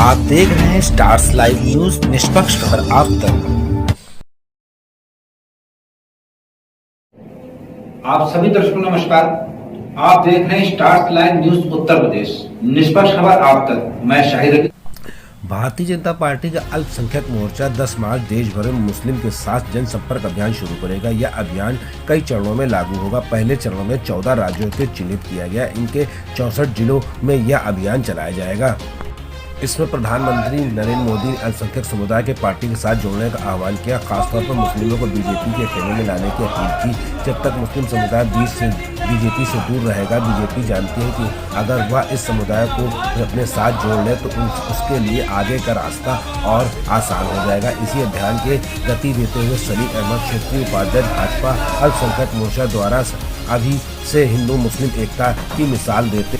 आप देख रहे हैं स्टार्स लाइव न्यूज, निष्पक्ष खबर आप तक। आप सभी दर्शकों नमस्कार। आप देख रहे हैं stars live news Uttar Pradesh, निष्पक्ष खबर आप तक। मैं शाहिद अली। भारतीय जनता पार्टी का अल्पसंख्यक मोर्चा 10 मार्च देश भर में मुस्लिम के साथ जनसंपर्क अभियान शुरू करेगा। यह अभियान कई चरणों में लागू होगा। पहले चरण में 14 राज्यों के चिन्हित किया गया। इनके 64 जिलों में यह अभियान चलाया जाएगा। इसमें प्रधानमंत्री नरेंद्र मोदी ने अल्पसंख्यक समुदाय के पार्टी के साथ जोड़ने का आह्वान किया। खासतौर पर मुस्लिमों को बीजेपी के खेमे में लाने की अपील की। जब तक मुस्लिम समुदाय बीजेपी से दूर रहेगा, बीजेपी जानती है कि अगर वह इस समुदाय को अपने साथ जोड़ ले तो उसके लिए आगे का रास्ता और आसान हो जाएगा। इसी अभियान के गति देते हुए सलीम अहमद, क्षेत्रीय उपाध्यक्ष भाजपा अल्पसंख्यक मोर्चा द्वारा अभी से हिंदू मुस्लिम एकता की मिसाल देते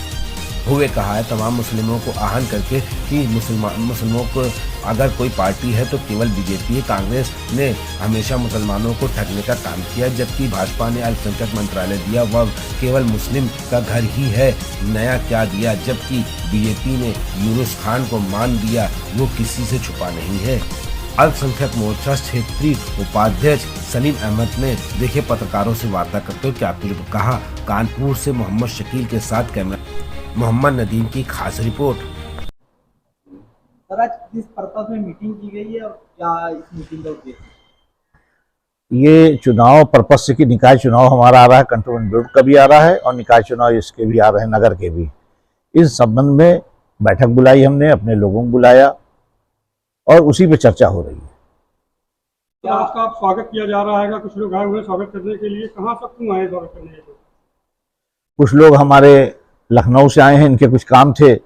हुए कहा है, तमाम मुस्लिमों को आह्वान करके कि मुसलमानों को अगर कोई पार्टी है तो केवल बीजेपी है। कांग्रेस ने हमेशा मुसलमानों को ठगने का काम किया, जबकि भाजपा ने अल्पसंख्यक मंत्रालय दिया, वह केवल मुस्लिम का घर ही है, नया क्या दिया। जबकि बीजेपी ने यूनुस खान को मान दिया, वो किसी से छुपा नहीं है। अल्पसंख्यक मोर्चा क्षेत्रीय उपाध्यक्ष सलीम अहमद ने देखे पत्रकारों से वार्ता करते हुए क्या कुछ कहा। कानपुर से मोहम्मद शकील के साथ कैमरा मोहम्मद नदीम की खास रिपोर्ट। सर, आज किस पर्पस में मीटिंग की गई है और क्या इस मीटिंग का उद्देश्य? ये चुनाव पर्पस से कि निकाय चुनाव हमारा आ रहा है, कंटोनमेंट बोर्ड का भी आ रहा है और निकाय चुनाव इसके भी आ रहे हैं, नगर के भी। इस संबंध में बैठक बुलाई हमने, अपने लोगों को बुलाया और उसी पे चर्चा हो रही है। क्या आपका स्वागत किया जा रहा है? कुछ लोग आए हुए स्वागत करने के लिए, कहाँ से क्यों आए स्वागत करने के लिए? कुछ लोग हमारे लखनऊ से आए हैं, इनके कुछ काम थे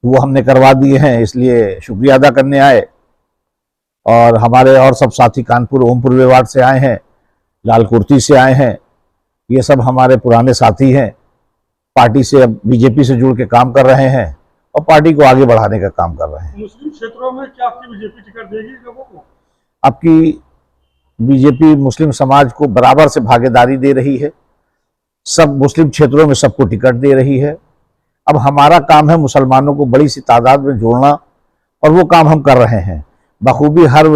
वो हमने करवा दिए हैं, इसलिए शुक्रिया अदा करने आए। और हमारे और सब साथी कानपुर ओमपुर वार्ड से आए हैं, लालकुर्ती से आए हैं। ये सब हमारे पुराने साथी हैं, पार्टी से अब बीजेपी से जुड़ के काम कर रहे हैं और पार्टी को आगे बढ़ाने का काम कर रहे हैं। मुस्लिम क्षेत्रों में क्या आपकी बीजेपी टिकट देगी लोगों को? आपकी बीजेपी मुस्लिम समाज को बराबर से भागीदारी दे रही है, सब मुस्लिम क्षेत्रों में सबको टिकट दे रही है। अब हमारा काम है मुसलमानों को बड़ी सी तादाद में जोड़ना और वो काम हम कर रहे हैं बखूबी। हर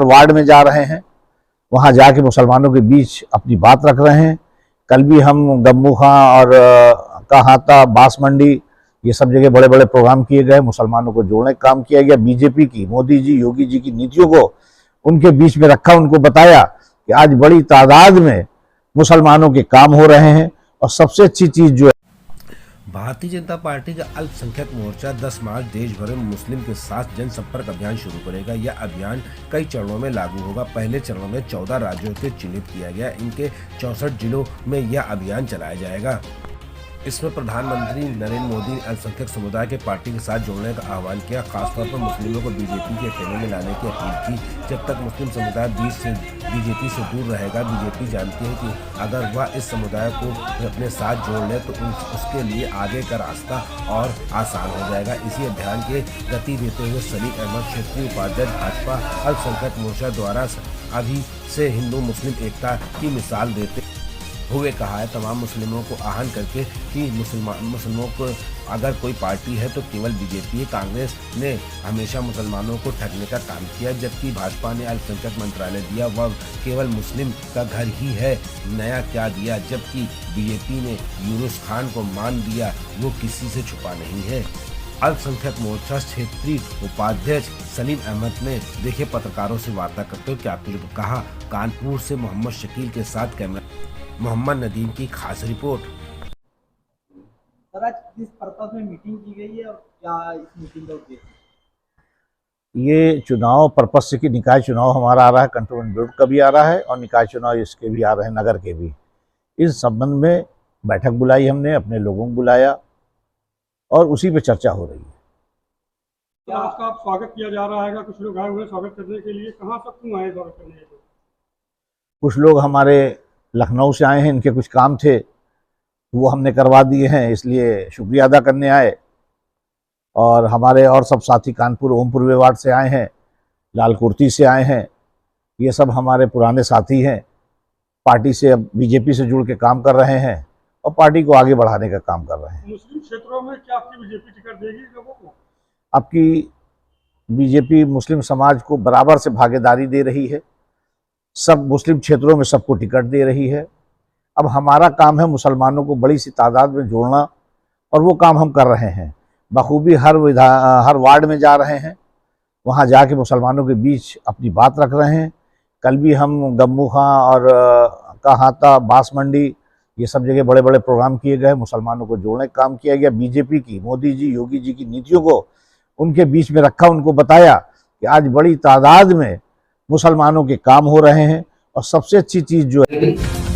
वार्ड में जा रहे हैं, वहाँ जाके मुसलमानों के बीच अपनी बात रख रहे हैं। कल भी हम गम्मू खां और कहाता, बांस मंडी, ये सब जगह बड़े बड़े प्रोग्राम किए गए, मुसलमानों को जोड़ने का काम किया गया। बीजेपी की, मोदी जी, योगी जी की नीतियों को उनके बीच में रखा, उनको बताया कि आज बड़ी तादाद में मुसलमानों के काम हो रहे हैं। और सबसे अच्छी चीज जो है, भारतीय जनता पार्टी का अल्पसंख्यक मोर्चा 10 मार्च देश भर में मुस्लिम के साथ जनसंपर्क अभियान शुरू करेगा। यह अभियान कई चरणों में लागू होगा। पहले चरण में 14 राज्यों के चिन्हित किया गया। इनके 64 जिलों में यह अभियान चलाया जाएगा। इसमें प्रधानमंत्री नरेंद्र मोदी ने अल्पसंख्यक समुदाय के पार्टी के साथ जोड़ने का आह्वान किया। खासतौर पर मुस्लिमों को बीजेपी के खेमे में लाने की अपील की। जब तक मुस्लिम समुदाय बीजेपी से दूर रहेगा, बीजेपी जानती है कि अगर वह इस समुदाय को अपने साथ जोड़ ले तो उसके लिए आगे का रास्ता और आसान हो जाएगा। इसी अभियान के गति देते हुए सलीम अहमद, क्षेत्रीय उपाध्यक्ष भाजपा अल्पसंख्यक मोर्चा द्वारा अभी से हिंदू मुस्लिम एकता की मिसाल देते हुए कहा है, तमाम मुस्लिमों को आह्वान करके कि मुसलमानों को अगर कोई पार्टी है तो केवल बीजेपी है। कांग्रेस ने हमेशा मुसलमानों को ठगने का काम किया, जबकि भाजपा ने अल्पसंख्यक मंत्रालय दिया, वह केवल मुस्लिम का घर ही है, नया क्या दिया। जबकि बीजेपी ने यूनुस खान को मान दिया, वो किसी से छुपा नहीं है। अल्पसंख्यक मोर्चा क्षेत्रीय उपाध्यक्ष सलीम अहमद ने देखे पत्रकारों से वार्ता करते हुए क्या कुछ कहा। कानपुर से मोहम्मद शकील के साथ कैमरा मोहम्मद नदीम की खास रिपोर्ट। सर, आज किस पर्पस में मीटिंग की गई है और क्या इस मीटिंग का उद्देश्य? ये चुनाव पर्पस से कि निकाय चुनाव हमारा आ रहा है, कंटोनमेंट बोर्ड का भी आ रहा है और निकाय चुनाव इसके भी आ रहे हैं, नगर के भी। इस संबंध में बैठक बुलाई हमने, अपने लोगों को बुलाया और उसी पे चर्चा हो रही है। क्या आपका स्वागत किया जा रहा है? कुछ लोग आए हुए स्वागत करने के लिए, कहाँ से क्यों आए स्वागत करने के लिए? कुछ लोग हमारे लखनऊ से आए हैं, इनके कुछ काम थे वो हमने करवा दिए हैं, इसलिए शुक्रिया अदा करने आए। और हमारे और सब साथी कानपुर ओमपुर वार्ड से आए हैं, लालकुर्ती से आए हैं। ये सब हमारे पुराने साथी हैं, पार्टी से अब बीजेपी से जुड़ के काम कर रहे हैं और पार्टी को आगे बढ़ाने का काम कर रहे हैं। मुस्लिम क्षेत्रों में क्या आपकी बीजेपी टिकट देगी लोगों को? अब की बीजेपी मुस्लिम समाज को बराबर से भागीदारी दे रही है, सब मुस्लिम क्षेत्रों में सबको टिकट दे रही है। अब हमारा काम है मुसलमानों को बड़ी सी तादाद में जोड़ना, और वो काम हम कर रहे हैं बखूबी। हर वार्ड में जा रहे हैं, वहाँ जाके मुसलमानों के बीच अपनी बात रख रहे हैं। कल भी हम गम्मू खां और कहाता, बांस मंडी, ये सब जगह बड़े बड़े प्रोग्राम किए गए, मुसलमानों को जोड़ने का काम किया गया। बीजेपी की, मोदी जी, योगी जी की नीतियों को उनके बीच में रखा, उनको बताया कि आज बड़ी तादाद में मुसलमानों के काम हो रहे हैं। और सबसे अच्छी चीज़ जो है